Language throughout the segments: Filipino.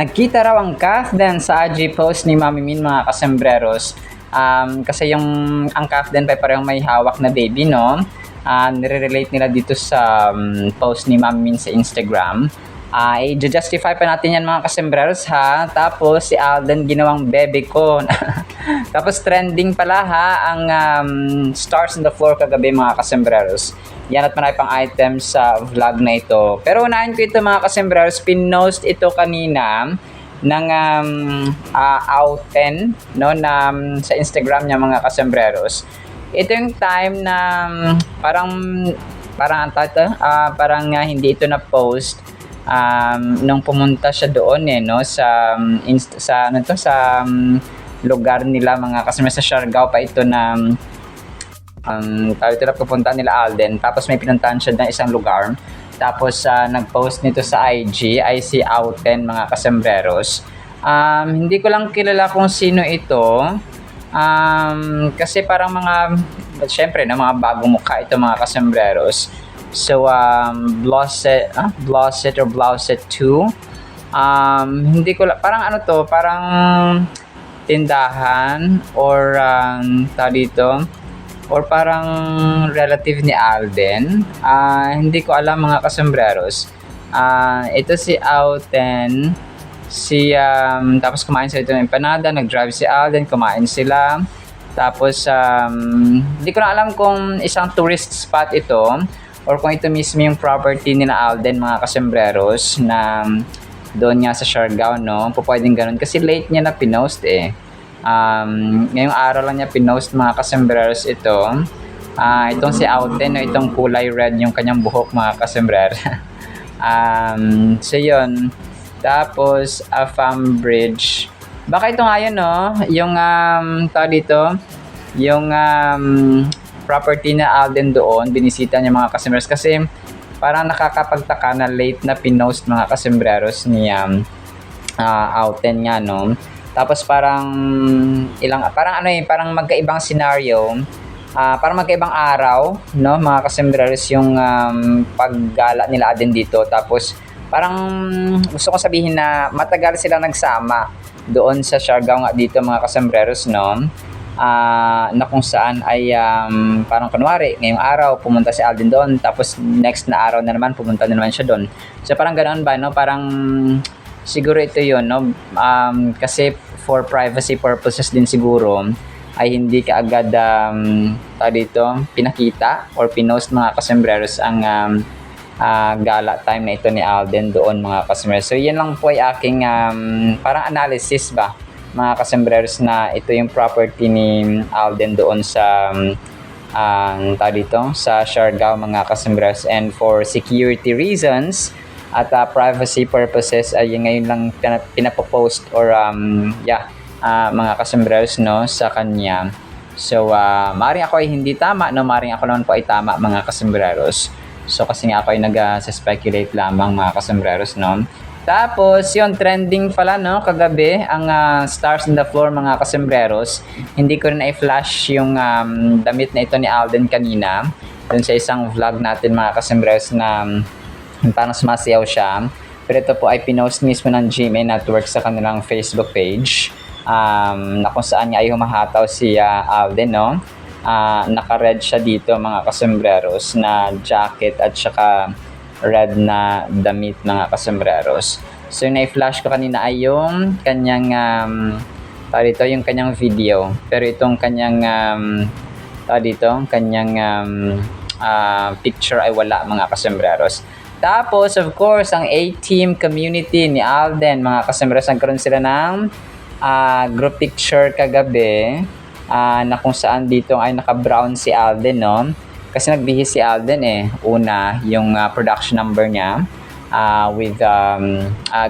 Nagkita raw ang Kafdan sa IG post ni Mami Min, mga kasembreros. Kasi ang Kafdan pa parehong may hawak na baby, no? Nire-relate nila dito sa post ni Mami Min sa Instagram. I-justify pa natin yan, mga kasembreros, ha? Tapos si Alden ginawang bebe ko. Tapos trending pala, ha, ang stars on the floor kagabi, mga kasembreros. Yan at marami pang items sa vlog na ito. Pero unahin ko ito, mga kasembreros. Pinost ito kanina ng Outen, no, na, sa Instagram niya, mga kasembreros. Ito yung time na parang hindi ito na post nung pumunta siya doon, no, sa lugar nila, mga kasembreros, sa Siargao pa ito na tayo pupunta nila Alden. Tapos may pinuntahan siya ng isang lugar. Tapos nag-post nito sa IG, I see Outen, mga kasembreros. Hindi ko lang kilala kung sino ito. Kasi parang syempre na mga bagong mukha ito, mga kasembreros. So Blosset or Blosset 2. Hindi ko parang parang tindahan or dito, or parang relative ni Alden. Hindi ko alam, mga kasembreros. Ito si Outen. Tapos kumain sila ito ng empanada. Nag-drive si Alden. Kumain sila. Tapos hindi ko na alam kung isang tourist spot ito or kung ito mismo yung property ni na Alden, mga kasembreros, na doon nga sa Siargao, no? Pwedeng ganun. Kasi late niya na pinost eh. Ngayong araw lang niya pinost, mga kasembreros, ito. Itong si Outen, no, itong kulay red yung kanyang buhok, mga kasembrer. So yun. Tapos Afam Bridge. Baka ito nga yun, no, yung dito, yung property na Alden doon, binisita niya, mga kasembreros, kasi parang nakakapagtaka na late na pinost, mga kasembreros, ni Outen nga, no. Tapos parang magkaibang scenario, parang magkaibang araw, no, mga kasembreros, yung paggala nila din dito. Tapos parang gusto ko sabihin na matagal sila nagsama doon sa Siargao nga dito, mga kasembreros, no, na kung saan ay parang kunwari ngayong araw pumunta si Alden doon, tapos next na araw na naman pumunta na naman siya doon. So parang ganoon ba, no, parang siguro ito yun, no? Kasi for privacy purposes din siguro ay hindi ka agad dito pinakita or pinost, mga kasembreros, ang gala time na ito ni Alden doon, mga kasembreros. So yan lang po ay aking parang analysis ba, mga kasembreros, na ito yung property ni Alden doon sa sa Siargao, mga kasembreros. And for security reasons at privacy purposes ay ngayon lang pinapopost or mga kasembreros, no, sa kanya. So maaaring ako ay hindi tama, no, maaaring ako naman po ay tama, mga kasembreros. So kasi nga ako ay nag-speculate lamang, mga kasembreros, no. Tapos yun, trending pala, no, kagabi ang stars on the floor, mga kasembreros. Hindi ko rin i-flash yung damit na ito ni Alden kanina dun sa isang vlog natin, mga kasembreros, na parang sumasayaw siya. Pero ito po ay pinost mismo ng GMA Network sa kanilang Facebook page, na kung saan niya ay humahataw si Alden, no. Naka-red siya dito, mga kasembreros, na jacket at saka red na damit, mga kasembreros. So yung na-flash ko kanina ay yung kanyang yung kanyang video. Pero itong kanyang picture ay wala, mga kasembreros. Tapos, of course, ang A-Team community ni Alden, mga kasembreros, nagkaroon sila ng group picture kagabi, na kung saan dito ay naka-brown si Alden, no? Kasi nagbihis si Alden una yung production number niya with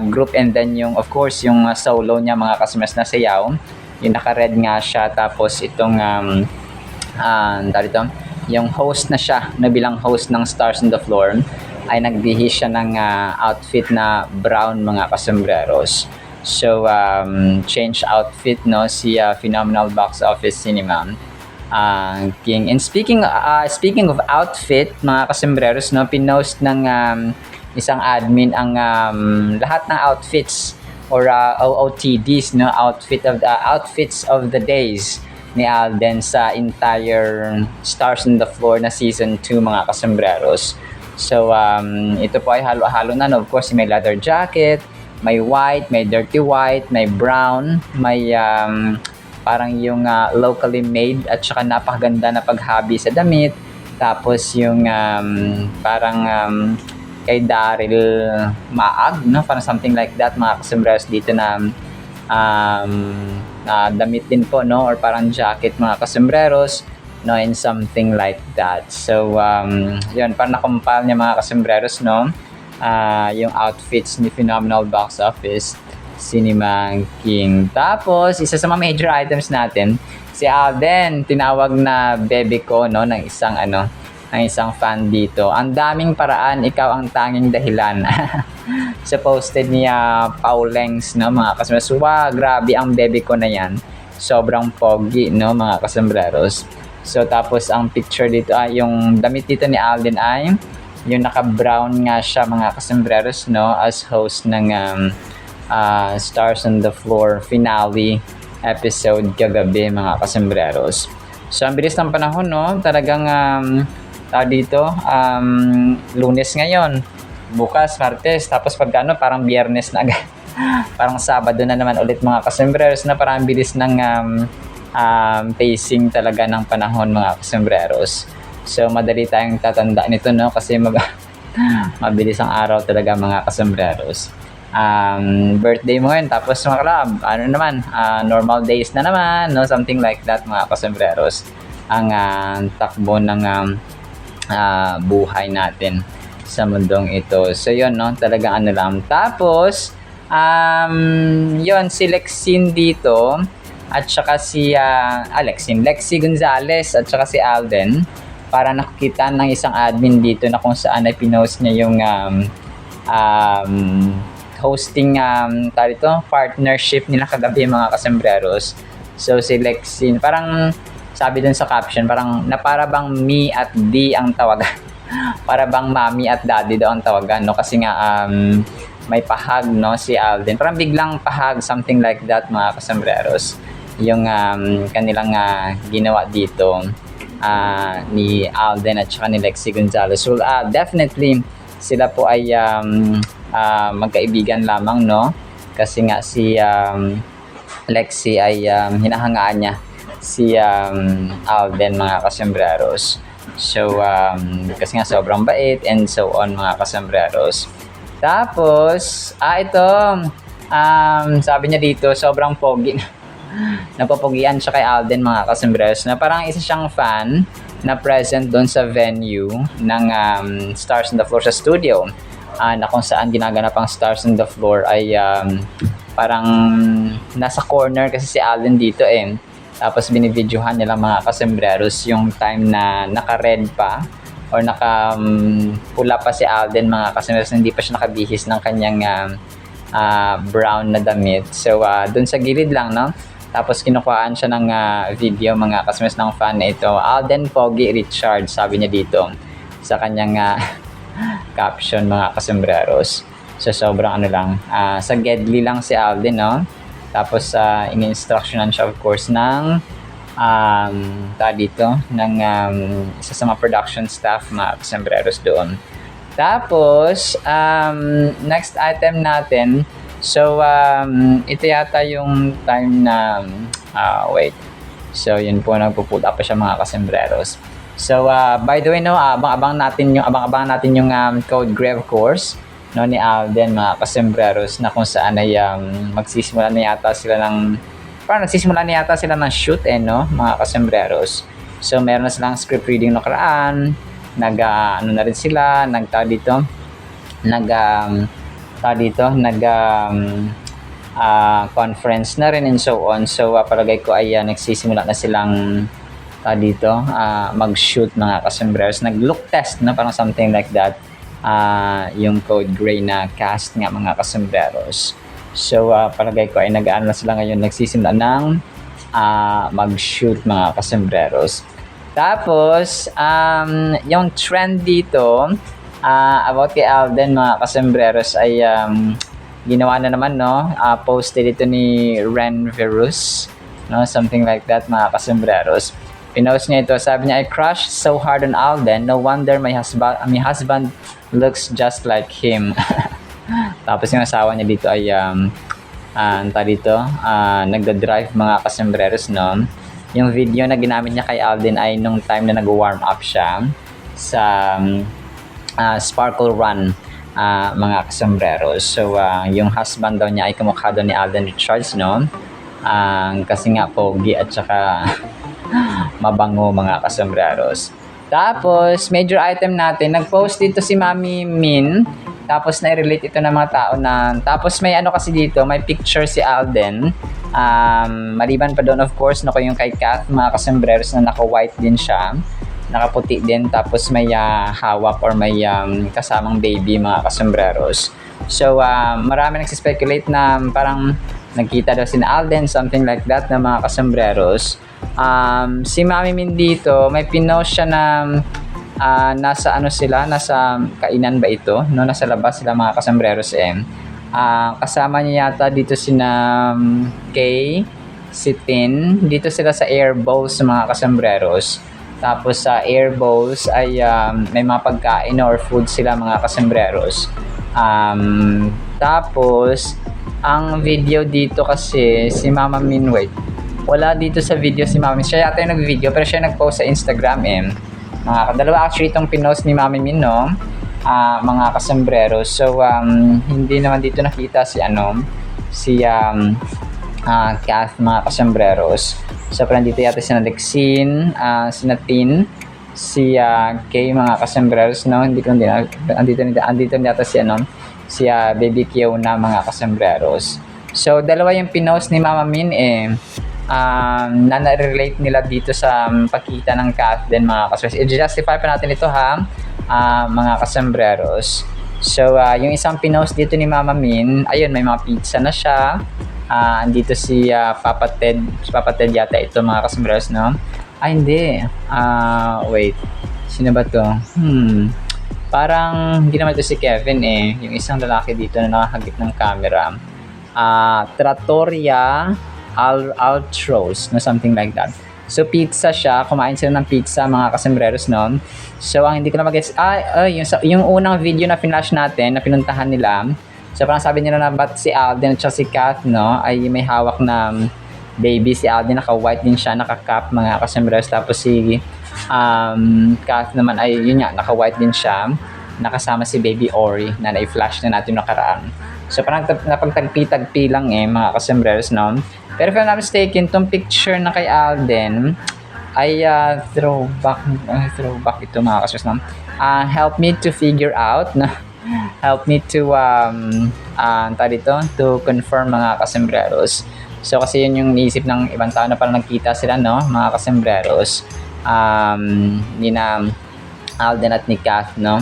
group, and then yung, of course, yung solo niya, mga kasembreros, na sayaw. Yung naka-red nga siya. Tapos itong yung host na siya, na bilang host ng Stars on the Floor, ay nagbihis siya ng outfit na brown, mga kasembreros. So change outfit, no, si Phenomenal Box Office Cinema King. And speaking of outfit, mga kasembreros, no, pinost ng isang admin ang lahat ng outfits or OOTDs, no, outfits of the days ni Alden sa entire Stars on the Floor na season 2 mga kasembreros. So ito po ay halo-halo na, no? Of course may leather jacket, may white, may dirty white, may brown, may parang yung locally made at saka napakaganda na paghabi sa damit. Tapos yung parang kay Daryl Maag, no? Parang something like that mga kasembreros dito na damit din po, no? Or parang jacket mga kasembreros, no? And something like that. So yun, parang nakumpal niya mga kasembreros, no? Yung outfits ni Phenomenal Box Office Cinema King. Tapos isa sa mga major items natin, si Alden tinawag na bebe ko, no, ng isang fan dito. Ang daming paraan, ikaw ang tanging dahilan. Sa posted niya Paulengs, no, mga kasembreros. Wow, grabe ang bebe ko na yan. Sobrang pogi, no, mga kasembreros. So tapos ang picture dito ay yung damit dito ni Alden ay yung naka-brown nga siya mga kasembreros, no, as host ng Stars on the Floor finale episode kagabi mga kasembreros. So ang bilis ng panahon, no, talagang dito Lunes ngayon, bukas Martes, tapos pag parang Biyernes na agad. Parang Sabado na naman ulit mga kasembreros, na parang bilis ng pacing talaga ng panahon mga kasembreros. So madali tayong tatanda nito, no, kasi mabilis ang araw talaga mga kasembreros. Birthday mo yun, tapos mga kalab, normal days na naman, no, something like that mga kasembreros. Ang takbo ng buhay natin sa mundong ito. So yun, no, talagang lang. Tapos yun, si Lexine dito at saka si Lexi Gonzalez at saka si Alden, para nakikita ng isang admin dito na kung saan ay pinost niya yung hosting partnership nila kagabi mga kasembreros. So si Lexine, parang sabi dun sa caption, parang na para bang me at D ang tawagan. Para bang mommy at daddy daw ang tawagan, no? Kasi nga may pahag, no, si Alden. Parang biglang pahag, something like that mga kasembreros. Yung kanilang ginawa dito ni Alden at saka ni Lexi Gonzalez. So definitely sila po ay magkaibigan lamang, no? Kasi nga si Lexi ay hinahangaan niya si Alden mga kasembreros. So kasi nga sobrang bait and so on mga kasembreros. Tapos ito sabi niya dito, sobrang pogi. Napapogian siya kay Alden mga kasembreros, na parang isa siyang fan na present doon sa venue ng Stars on the Floor sa studio, na kung saan ginaganap ang Stars on the Floor ay parang nasa corner kasi si Alden dito tapos binibidyohan nila mga kasembreros yung time na naka-red pa or naka-pula pa si Alden mga kasembreros, hindi pa siya nakabihis ng kanyang brown na damit. So dun sa gilid lang, no? Tapos kinukuhaan siya ng video mga kasembreros ng fan na ito. Alden Pogi Richard, sabi niya dito sa kanyang caption mga kasembreros. So sobrang sa Gedli lang si Alden, no? Tapos in-instructionan siya of course ng isa sa mga production staff mga kasembreros doon. Tapos next item natin, so ito yata yung time na wait, so yun po, nagpo-pull up pa siya mga kasembreros. So by the way, no, abang-abang natin yung code gray of course, no, ni Alden mga kasembreros, na kung saan ay nagsisimula na yata sila ng shoot no, mga kasembreros. So meron na silang script reading nakaraan, na rin sila conference na rin and so on. So palagay ko ay nagsisimula na silang mag-shoot mga kasembreros, nag-look test, no, parang something like that. Yung code gray na cast nga mga kasembreros. So palagay ko ay nag-aano na sila ngayon, nagsisimula ng mag-shoot mga kasembreros. Tapos yung trend dito about kay Alden mga kasembreros ay ginawa na naman, no? Posted ito ni Ren Verus, no? Something like that, mga kasombreros. Pinost niya ito, sabi niya, I crushed so hard on Alden, no wonder my husband looks just like him. Tapos yung asawa niya dito ay nagda-drive, mga kasombreros, no? Yung video na ginamit niya kay Alden ay nung time na nag-warm up siya sa Sparkle Run, mga kasombreros. So yung husband daw niya ay kamukha daw ni Alden Richards, no? Kasi nga pogi at saka mabango, mga kasombreros. Tapos major item natin, nag-post dito si Mami Min. Tapos na-relate ito ng mga tao na, tapos may ano kasi dito, may picture si Alden. Maliban pa doon, of course, no, yung kay Kath, mga kasombreros, na naka-white din siya, nakaputi din, tapos may hawak or may kasamang baby, mga kasombreros. So marami nagsispekulate na parang nagkita daw si Alden, something like that, na mga kasombreros. Si Mami Min dito, may pinost siya na nasa ano sila, nasa kainan ba ito, no? Nasa labas sila, mga kasombreros. Kasama niya yata dito sina Kay, si Tin, dito sila sa Air Bowls, mga kasombreros. Tapos sa Air Bowls ay may mga pagkain or food sila, mga kasombreros. Tapos ang video dito kasi si Mama Min, wait, wala dito sa video si Mama Min. Siya yata yung nag-video pero siya nag-post sa Instagram. Mga dalawa actually itong pinost ni Mami Min, no? Mga kasombreros. So hindi naman dito nakita si Kath, mga kasombreros. So parang dito yata si Lexine, si Natin, si Kay, mga kasombreros, no? Andito yata si Baby Kiona, mga kasombreros. So dalawa yung pinost ni Mama Min, na na-relate nila dito sa pagkita ng Kath din, mga kasombreros. I-justify pa natin ito, mga kasombreros. So yung isang pinost dito ni Mama Min, ayun, may mga pizza na siya. Andito si Papa Ted yata ito, mga kasombreros, no? Hindi. Wait, sino ba to? Parang hindi naman ito si Kevin, yung isang lalaki dito na nakahagip ng camera. Trattoria Altros, no, something like that. So pizza siya, kumain sila ng pizza, mga kasombreros, no? So ang hindi ko na mag-guess, yung unang video na flash natin, na pinuntahan nila. So parang sabi nila na ba't si Alden at si Kath, no, ay may hawak na baby. Si Alden naka-white din siya, naka-cap, mga kasombreros. Tapos si Kath naman ay yun nga, naka-white din siya, nakasama si baby Ori na na-flash na natin nakaraan. So parang napagtagpi-tagpi lang, mga kasombreros, no? Pero if I'm not mistaken, tong picture na kay Alden ay throwback ito, mga kasombreros, no? Help me to figure out, no? Help me to to confirm, mga kasombreros. So kasi yun yung naisip ng ibang tao na parang nagkita sila, no, mga kasombreros, ni na Alden at ni Kath, no?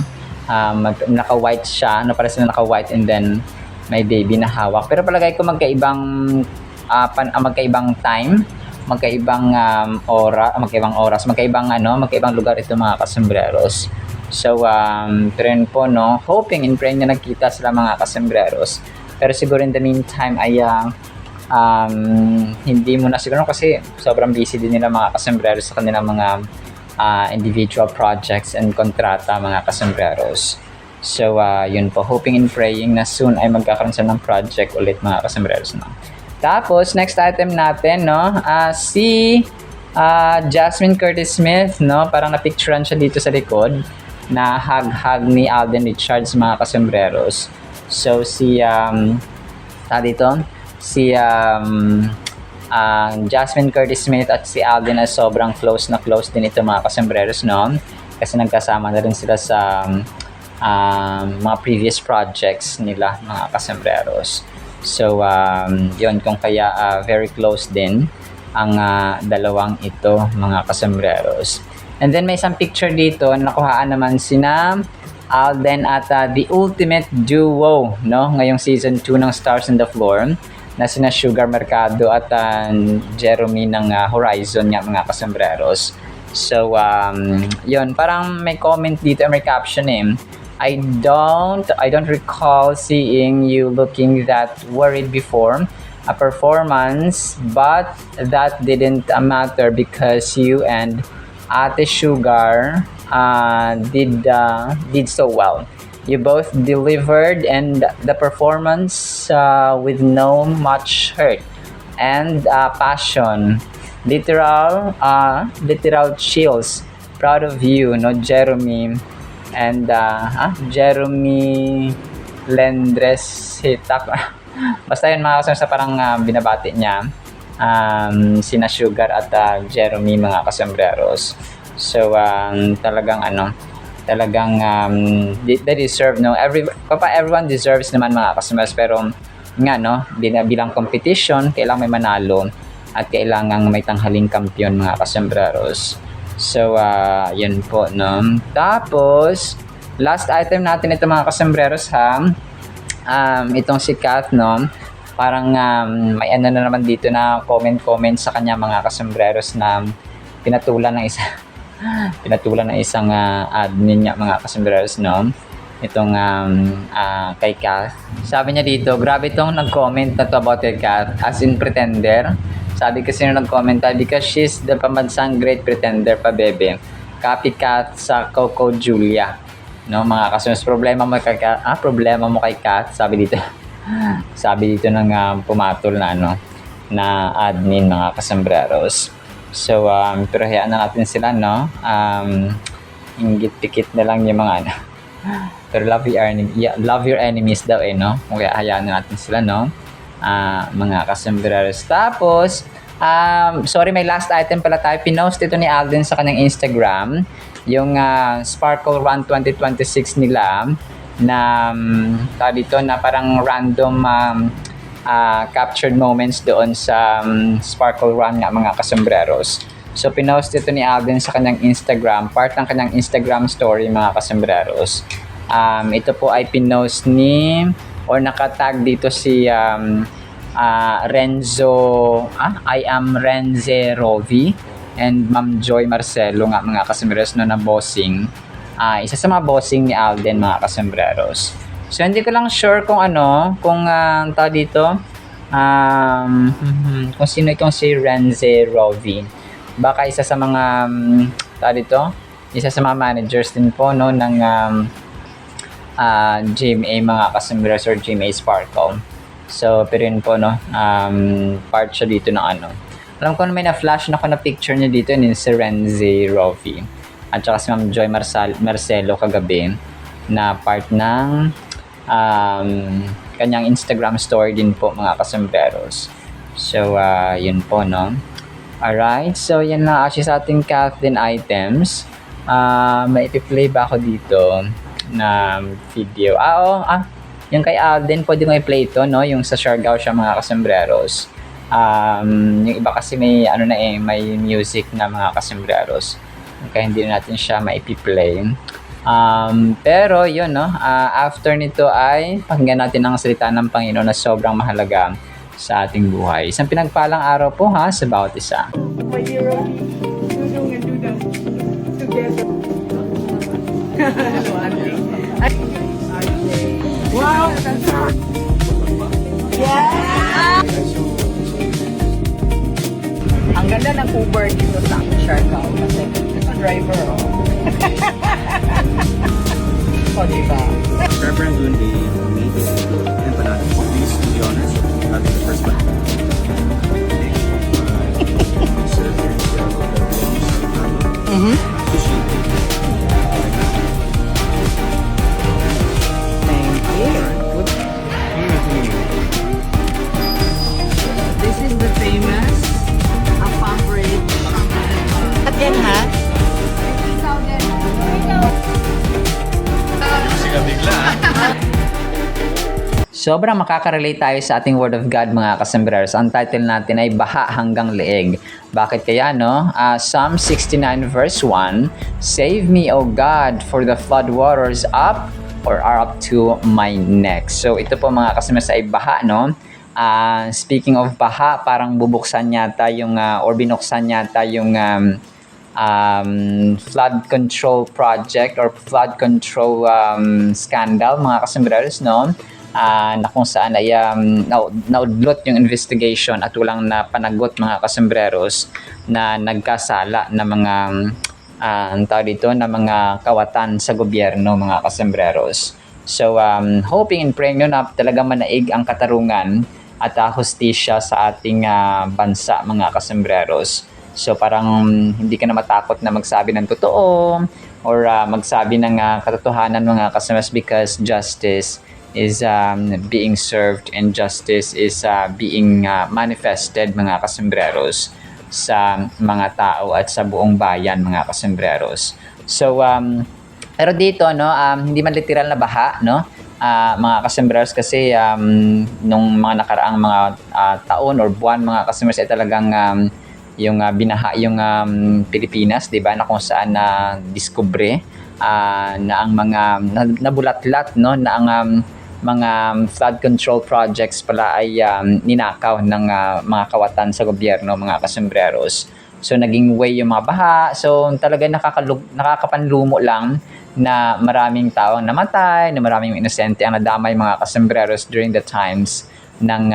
Naka-white siya, no, para sila naka-white and then may baby na hawak. Pero palagay ko magkaibang time, magkaibang oras, magkaibang lugar ito, mga kasombreros. So trend po, no, hoping and praying na nagkita sila, mga kasombreros. Pero siguro in the meantime ay hindi mo na siguro kasi sobrang busy din nila, mga kasombreros, sa kanilang mga individual projects and kontrata, mga kasombreros. So yun po, hoping and praying na soon ay magkakaroon sila ng project ulit, mga kasombreros, no? Tapos next item natin, no, si Jasmine Curtis Smith, no, parang na-picturean siya dito sa likod na hug ni Alden Richards, mga kasombreros. So si Jasmine Curtis Smith at si Alden ay sobrang close din ito, mga kasombreros, no? Kasi nagkasama na rin sila sa mga previous projects nila, mga kasombreros. So yun, kung kaya very close din ang dalawang ito, mga kasombreros. And then may isang picture dito na nakuhaan naman sina Alden at the ultimate duo, no, ngayong season 2 ng Stars on the Floor, na sina Sugar Mercado at Jeremy ng Horizon nga, mga kasombreros. So yun, parang may comment dito, may caption, I don't recall seeing you looking that worried before a performance, but that didn't matter because you and Ate Sugar did so well. You both delivered, and the performance with no much hurt and passion. Literal chills. Proud of you, no, Jeremy and Jeremy Lendres Hitak. Basta yun mga kasama sa parang binabati niya sina Sugar at Jeremy mga kasombreros. So talagang they deserve, no, everyone deserves naman mga kasombreros, pero nga, no, bilang competition kailangan may manalo at kailangan may tanghaling kampiyon mga kasombreros. So yun po, no. Tapos last item natin ito mga kasombreros, ha. Itong si Kath, no, parang may ano na naman dito na comment sa kanya mga kasombreros na pinatulan ng isang admin niya mga kasombreros, no, itong kay Kath. Sabi niya dito, grabe itong nag-comment na to about kay Kath, as in pretender. Sabi kasi nung nag-comment, because she's the pambansang great pretender pa, bebe, copycat sa Coco Julia, no mga kasombreros. Problema mo kay Kath, sabi dito. Sabi dito ng pumatol na na admin mga kasombreros. So pero hayaan na natin sila, no. Inggit-pikit na lang yung mga pero love your enemies daw, no. Kaya hayaan na natin sila, no, mga kasombreros. Tapos sorry, may last item pala tayo. Pinost ito ni Alden sa kanyang Instagram, yung Sparkle Run 2026 nila na dito na parang random captured moments doon sa Sparkle Run nga mga kasombreros. So pinost ito ni Alden sa kanyang Instagram, part ng kanyang Instagram story mga kasombreros. Ito po ay pinost ni or nakatag dito si Renzo, I am Renze Rovi and Ma'am Joy Marcelo nga mga kasombreros, no, na bossing. Isa sa mga bossing ni Alden mga kasombreros. So hindi ko lang sure kung tao dito kung sino itong si Renze Rovi. Baka isa sa mga tao dito, isa sa mga managers din po, no, ng GMA mga kasombreros or GMA Sparkle. So pero yun po, no, part siya dito ng alam ko na may na-flash na ako na picture niya dito ni si Renze Rovi at saka si Ma'am Joy Marcelo kagabi, na part ng kanyang Instagram story din po mga kasombreros. So yun po, no. Alright, so yan na actually sa ating Kathleen items. May ipi-play ba ako dito na video? Yung kay Alden, pwede mo i-play ito, no, yung sa Siargao siya mga kasombreros. Yung iba kasi may may music na mga kasombreros, kaya hindi natin siya maipi-play. Pero yun, no, after nito ay pakinggan natin ang salita ng Panginoon na sobrang mahalaga sa ating buhay. Isang pinagpalang araw po, ha, sa bawat isa. My dear Rocky, dudong and dudong together. Wow! Yeah! Ang ganda ng Uber dito sa Siargao kasi ito driver, oh, diba? Reverend Lundy, meet and Panat, please do the honors of having the first one. Thank you. This is the famous Afam Bridge. Again, ha? Sobrang makaka-relate tayo sa ating Word of God mga kasombreros. Ang title natin ay Baha Hanggang Leeg. Bakit kaya, no? Psalm 69 verse 1, Save me, O God, for the flood waters are up to my neck. So ito po mga kasombreros ay baha, no? Speaking of baha, parang bubuksan yata yung or binuksan yata yung flood control project or flood control scandal, mga kasembreros, no? Na kung saan ay naudlot yung investigation at walang napanagot, mga kasembreros, na nagkasala na mga ang tawag dito, na mga kawatan sa gobyerno, mga kasembreros. So hoping and praying na talaga manaig ang katarungan at hustisya sa ating bansa, mga kasembreros. So parang hindi ka na matakot na magsabi ng totoo or magsabi ng katotohanan, mga kasembreros, because justice is being served and justice is being manifested, mga kasembreros, sa mga tao at sa buong bayan, mga kasembreros. So pero dito, no, hindi man literal na baha, no, mga kasembreros, kasi nung mga nakaraang mga taon or buwan, mga kasembreros, ay talagang yung binaha yung Pilipinas, 'di ba, na kung saan na diskubre na ang mga nabulatlat, no, na ang mga flood control projects pala ay ninakaw ng mga kawatan sa gobyerno, mga kasembreros. So naging way yung mga baha. So talaga nakakapanlumo lang na maraming taong namatay, na maraming inosente ang nadamay, mga kasembreros, during the times ng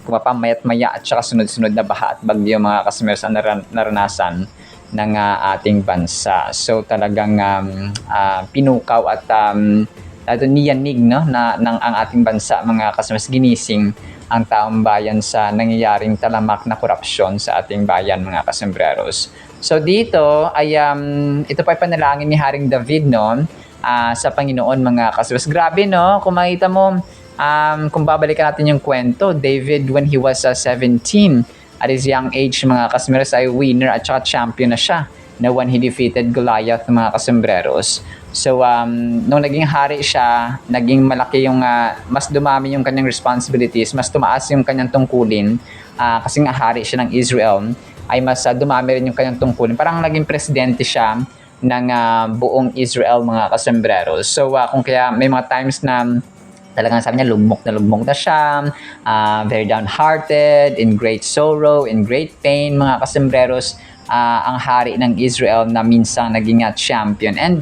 kumapamayat-maya at saka sunod-sunod na baha at bagyo, mga kasembreros, ang naranasan ng ating bansa. So talagang pinukaw at niyanig, no, ng ang ating bansa, mga kasembreros, ginising ang taong bayan sa nangyayaring talamak na korupsyon sa ating bayan, mga kasembreros. So dito ay ito pa ay panalangin ni Haring David, no, sa Panginoon, mga kasembreros. Grabe, no, kung makita mo, kung babalikan natin yung kwento, David, when he was 17, at his young age, mga kasembreros, ay winner at saka champion na siya na when he defeated Goliath, mga kasembreros. So nung naging hari siya, naging malaki yung mas dumami yung kanyang responsibilities, mas tumaas yung kanyang tungkulin, kasi nga hari siya ng Israel, ay mas dumami rin yung kanyang tungkulin. Parang naging presidente siya ng buong Israel, mga kasembreros. So kung kaya may mga times na talagang sabi niya, lugmok na siya, very downhearted, in great sorrow, in great pain, mga kasembreros, ang hari ng Israel na minsang naging champion. And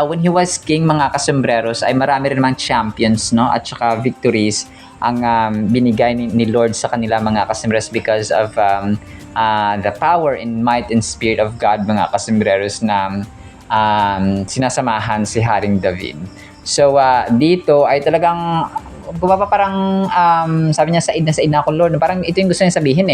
when he was king, mga kasembreros, ay marami rin namang champions, no, at saka victories ang binigay ni Lord sa kanila, mga kasembreros, because of the power and might and spirit of God, mga kasembreros, na sinasamahan si Haring David. So dito ay talagang parang sabi niya, said na ako, Lord. Parang ito yung gusto niya sabihin,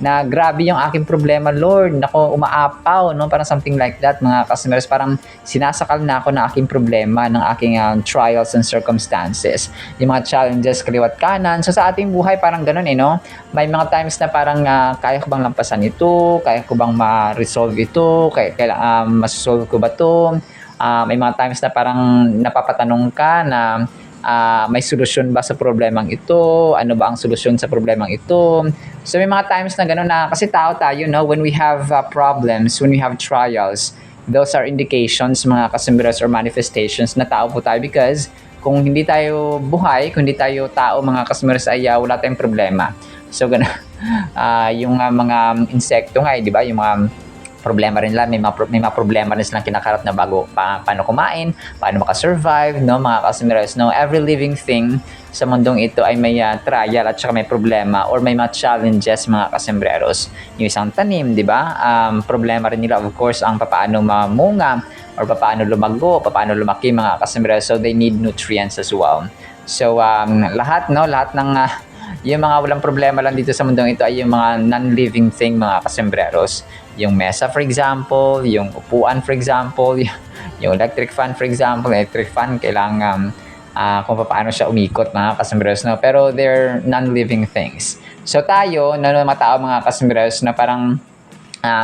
na grabe yung aking problema, Lord. Nako, umaapaw, no? Parang something like that, mga kasembreros. Parang sinasakal na ako ng aking problema, ng aking trials and circumstances. Yung mga challenges, kaliwat kanan. So sa ating buhay, parang ganun, no? May mga times na parang kaya ko bang lampasan ito? Kaya ko bang ma-resolve ito? Kaya masolve ko ba ito? May mga times na parang napapatanong ka na may solusyon ba sa problemang ito? Ano ba ang solusyon sa problemang ito? So may mga times na gano'n, na kasi tao tayo, no? When we have problems, when we have trials, those are indications, mga kasembreros, or manifestations na tao po tayo, because kung hindi tayo buhay, kung hindi tayo tao, mga kasembreros, ay wala tayong problema. So gano'n, yung mga insekto nga, di ba? Yung mga problema rin nila, may mga problema rin silang kinakarap na bago paano kumain, paano makasurvive, no, mga kasembreros, no. Every living thing sa mundong ito ay may trial at saka may problema or may mga challenges, mga kasembreros. Yung isang tanim, di ba? Problema rin nila, of course, ang paano mamunga or paano lumago, paano lumaki, mga kasembreros. So they need nutrients as well. So lahat ng yung mga walang problema lang dito sa mundong ito ay yung mga non-living thing, mga kasembreros. Yung mesa, for example, yung upuan, for example, yung electric fan, for example. Electric fan, kailangan kung paano siya umikot, mga kasembreros, no? Pero they're non-living things. So tayo, mga tao, mga kasembreros, na parang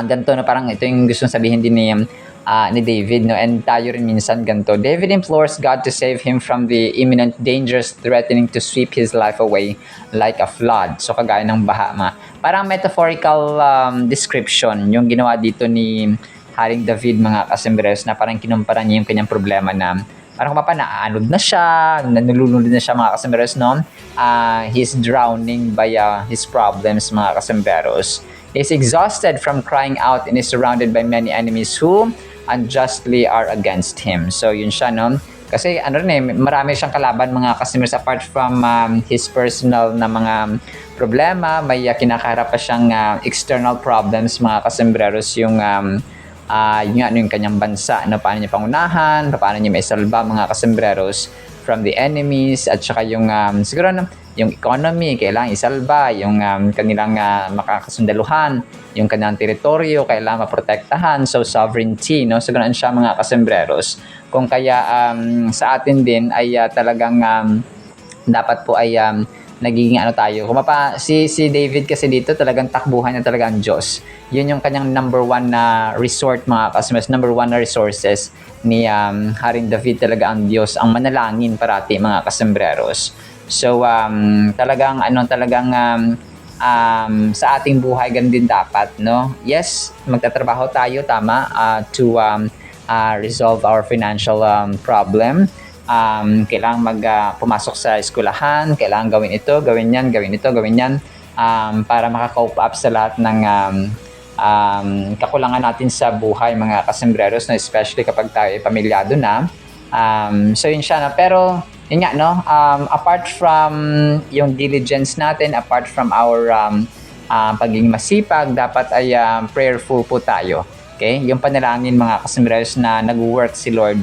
ganito, na parang ito yung gusto sabihin din ni David, no? And tayo rin minsan ganito. David implores God to save him from the imminent dangers threatening to sweep his life away like a flood. So kagaya ng baha, parang metaphorical description yung ginawa dito ni Haring David, mga kasembreros, na parang kinumpara niya yung kanyang problema na parang naanod na siya, nalulunod na siya, mga kasembreros, no? He's drowning by his problems, mga kasembreros. is exhausted from crying out and is surrounded by many enemies who unjustly are against him. So yun siya, no? Kasi ano rin eh, marami siyang kalaban mga customers apart from his personal na mga problema, may kinakaharap pa siyang external problems mga kasembreros, yung yung kanyang bansa, no? Paano niya pangunahan, paano niya maisalba mga kasembreros from the enemies, at saka yung siguro yung economy, kailangan isalba, yung kanilang makakasundaluhan, yung kanilang teritoryo, kailangan maprotektahan, so sovereignty, no? So ganoon siya mga kasembreros. Kung kaya sa atin din ay talagang dapat po ay nagiging ano tayo. Si David kasi dito talagang takbuhan niya talaga ang Diyos. Yun yung kanyang number one na resort mga customers, number one na resources ni Haring David, talaga ang Diyos, ang manalangin parati mga kasembreros. So talagang sa ating buhay ganun din dapat, no? Yes, magtatrabaho tayo tama to resolve our financial problem. Kailangan pumasok sa eskwelahan, kailangan gawin ito, gawin yan, gawin ito, gawin yan, para maka-cope up sa lahat ng kakulangan natin sa buhay mga kasembreros, no? Especially kapag tayo pamilyado na. So yun siya, no? Pero yun nga, no? Apart from yung diligence natin, apart from our pagiging masipag, dapat ay prayerful po tayo. Okay? Yung panalangin mga kasembreros na nag-work si Lord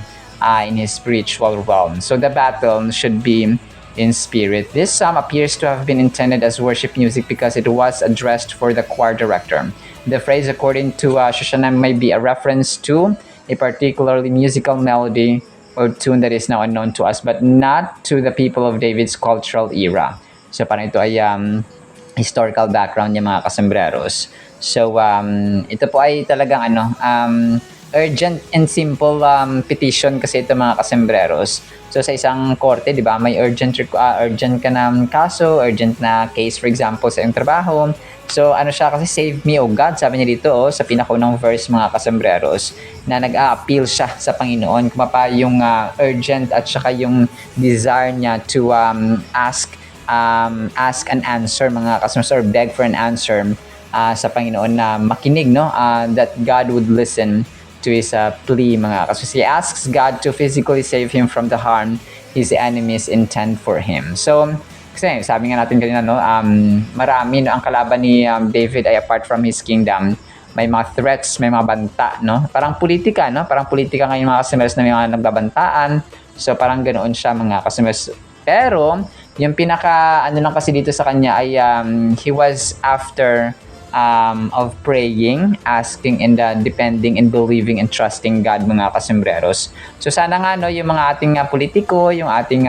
in His spiritual realm. So the battle should be in spirit. This psalm appears to have been intended as worship music because it was addressed for the choir director. The phrase, according to Shoshana, may be a reference to a particularly musical melody or tune that is now unknown to us, but not to the people of David's cultural era. So parang ito ay historical background niya mga kasembreros. So ito po ay talagang urgent and simple petition kasi ito mga kasembreros. So sa isang korte, di ba, may urgent ka na kaso, urgent na case, for example, sa iyong trabaho. So ano siya kasi, save me, O God, sabi niya dito sa pinakunang verse mga kasembreros, na nag-a-appeal siya sa Panginoon. Kung pa yung urgent at saka yung desire niya to ask an answer mga kasembreros, or beg for an answer sa Panginoon na makinig, no? That God would listen to his plea mga kasembreros. He asks God to physically save him from the harm his enemies intend for him. So kasi sabi nga natin kanina, no, marami, no, ang kalaban ni David ay apart from his kingdom, may mga threats, may mga banta, no? Parang politika, no? Parang politika ngayon mga kasembreros na may mga nagbabantaan. So parang ganoon siya mga kasembreros. Pero yung pinaka lang kasi dito sa kanya ay he was after of praying, asking, and depending and believing and trusting God mga kasembreros. So sana nga, no, yung mga ating politiko, yung ating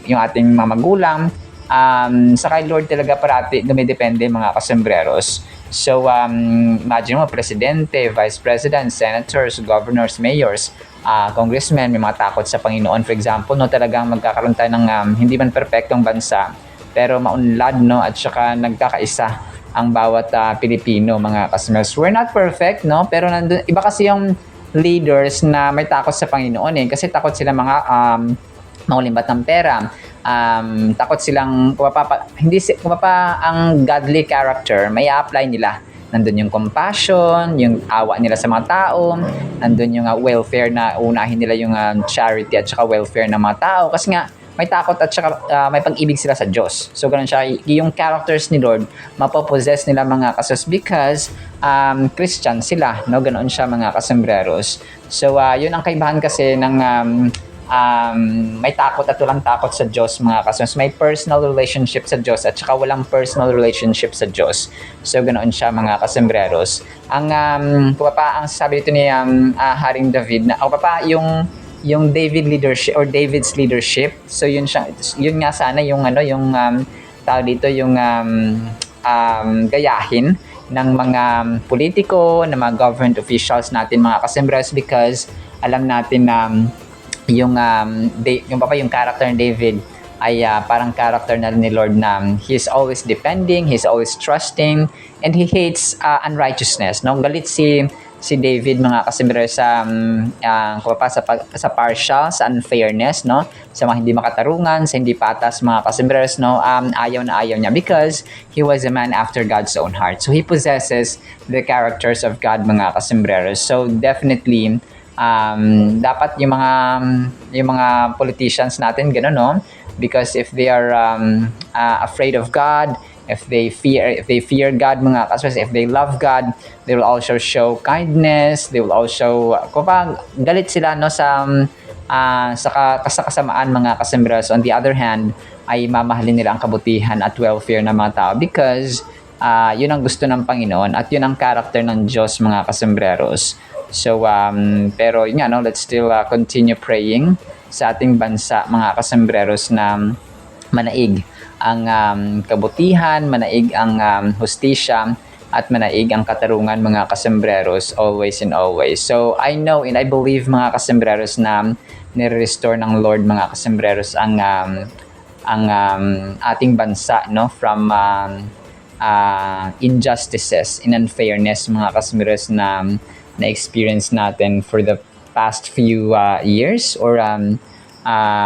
yung ating mga magulang, sa kay Lord talaga parati dumidepende mga kasembreros. So imagine mo, presidente, vice president, senators, governors, mayors, congressmen, may mga takot sa Panginoon. For example, no, talagang magkakaroon tayo ng hindi man perfectong bansa, pero maunlad, no, at saka nagkakaisa ang bawat Pilipino mga kasembreros. We're not perfect, no, pero nandun, iba kasi yung leaders na may takot sa Panginoon eh, kasi takot sila mga maulimbat ng pera. Takot silang kung pa ang godly character may apply nila. Nandun yung compassion, yung awa nila sa mga tao, nandun yung welfare na unahin nila yung charity at saka welfare ng mga tao, kasi nga may takot at saka may pag-ibig sila sa Diyos. So ganun siya, yung characters ni Lord mapopossess nila mga kasos because Christian sila, no? Ganoon siya mga kasembreros. So yun ang kaibahan kasi ng may takot at walang takot sa Diyos mga kasembreros. May personal relationship sa Diyos at saka walang personal relationship sa Diyos. So ganoon siya mga kasembreros. Ang ang sabi dito ni Haring David na yung David leadership or David's leadership. So yun nga sana yung tawag dito yung gayahin ng mga politiko, ng mga government officials natin mga kasembreros, because alam natin na yung character ni David ay parang character na ni Lord na he's always depending, he's always trusting, and he hates unrighteousness, no? Galit si si David mga kasombrero sa sa partial, sa unfairness, no? Sa mga hindi makatarungan, sa hindi patas mga kasombrero, no? Ayaw na ayaw niya because he was a man after God's own heart. So he possesses the characters of God mga kasombrero. So definitely dapat yung mga politicians natin gano'n, no? Because if they are afraid of God, if they fear God mga kasombrero, if they love God, they will also show kindness, they will also kapag galit sila, no, sa kasamaan mga kasombrero. On the other hand, ay mamahalin nila ang kabutihan at welfare ng mga tao because yun ang gusto ng Panginoon at yun ang character ng Diyos mga kasombreros. So pero yun nga, no, let's still continue praying sa ating bansa mga kasombreros na manaig ang kabutihan, manaig ang hustisya at manaig ang katarungan mga kasombreros always and always. So I know and I believe mga kasombreros na nire-restore ng Lord mga kasombreros ang ating bansa, no, from injustices and unfairness mga kasombreros na experience natin for the past few years or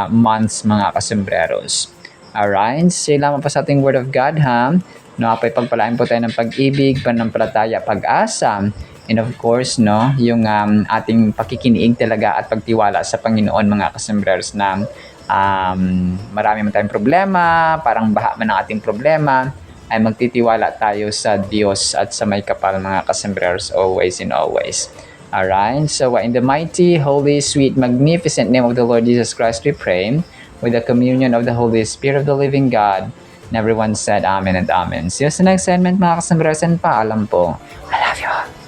months mga kasombreros. Alright, salamat po sa ating Word of God, ha? No, apay pagpalain po tayo ng pag-ibig, pananampalataya, pag-asa, and of course, no, yung ating pakikiniig talaga at pagtiwala sa Panginoon mga kasombreros na marami man tayong problema, parang baha man ang ating problema, ay magtitiwala tayo sa Diyos at sa may kapal mga kasombreros always and always. Alright, so in the mighty, holy, sweet, magnificent name of the Lord Jesus Christ we pray, with the communion of the Holy Spirit of the living God, and everyone said Amen and Amen. See you sa next segment mga kasombreros, and paalam po. I love you all.